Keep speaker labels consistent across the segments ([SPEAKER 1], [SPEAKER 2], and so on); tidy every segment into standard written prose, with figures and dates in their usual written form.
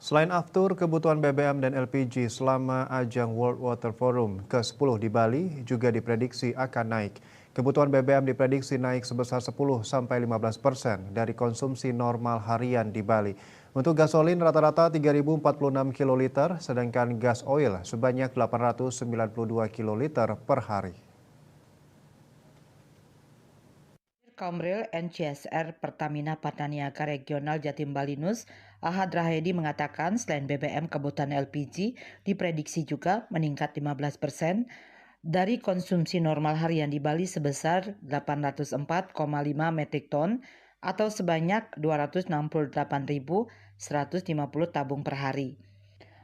[SPEAKER 1] Selain aftur kebutuhan BBM dan LPG selama ajang World Water Forum ke-10 di Bali juga diprediksi akan naik. Kebutuhan BBM diprediksi naik sebesar 10-15% dari konsumsi normal harian di Bali. Untuk gasolin rata-rata 3.046 kiloliter, sedangkan gas oil sebanyak 892 kiloliter per hari.
[SPEAKER 2] Komril NCSR Pertamina Patraniaga Regional Jatim Balinus, Ahad Rahedi mengatakan selain BBM kebutuhan LPG diprediksi juga meningkat 15% dari konsumsi normal harian di Bali sebesar 804,5 metrik ton atau sebanyak 268.150 tabung per hari.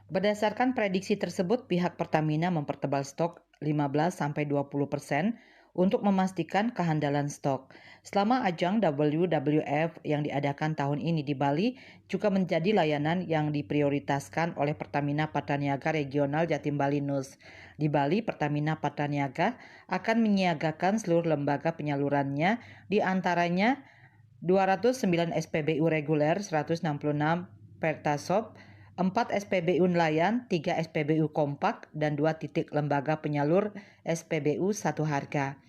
[SPEAKER 2] Berdasarkan prediksi tersebut, pihak Pertamina mempertebal stok 15-20% untuk memastikan kehandalan stok. Selama ajang WWF yang diadakan tahun ini di Bali juga menjadi layanan yang diprioritaskan oleh Pertamina Patraniaga Regional Jatim Balinus. Di Bali, Pertamina Patraniaga akan menyiagakan seluruh lembaga penyalurannya, di antaranya 209 SPBU reguler, 166 Pertasop, 4 SPBU nelayan, 3 SPBU kompak, dan 2 titik lembaga penyalur SPBU satu harga.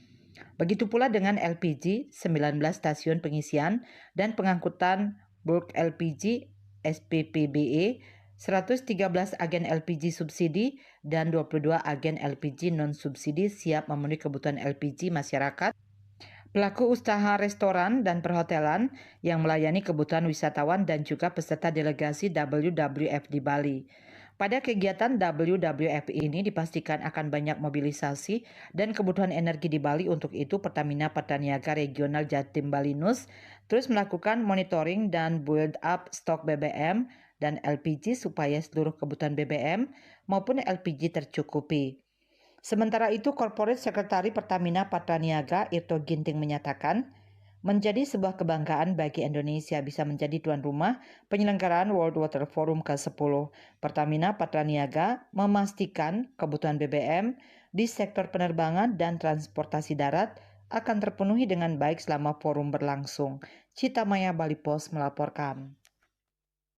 [SPEAKER 2] Begitu pula dengan LPG, 19 stasiun pengisian dan pengangkutan bulk LPG SPPBE, 113 agen LPG subsidi, dan 22 agen LPG non-subsidi siap memenuhi kebutuhan LPG masyarakat. Pelaku usaha restoran dan perhotelan yang melayani kebutuhan wisatawan dan juga peserta delegasi WWF di Bali. Pada kegiatan WWF ini dipastikan akan banyak mobilisasi dan kebutuhan energi di Bali. Untuk itu, Pertamina Patraniaga Regional Jatim Balinus terus melakukan monitoring dan build up stok BBM dan LPG supaya seluruh kebutuhan BBM maupun LPG tercukupi. Sementara itu, Corporate Sekretari Pertamina Patraniaga Irto Ginting menyatakan, menjadi sebuah kebanggaan bagi Indonesia bisa menjadi tuan rumah penyelenggaraan World Water Forum ke-10. Pertamina Patraniaga memastikan kebutuhan BBM di sektor penerbangan dan transportasi darat akan terpenuhi dengan baik selama forum berlangsung. Cita Maya Bali Pos melaporkan.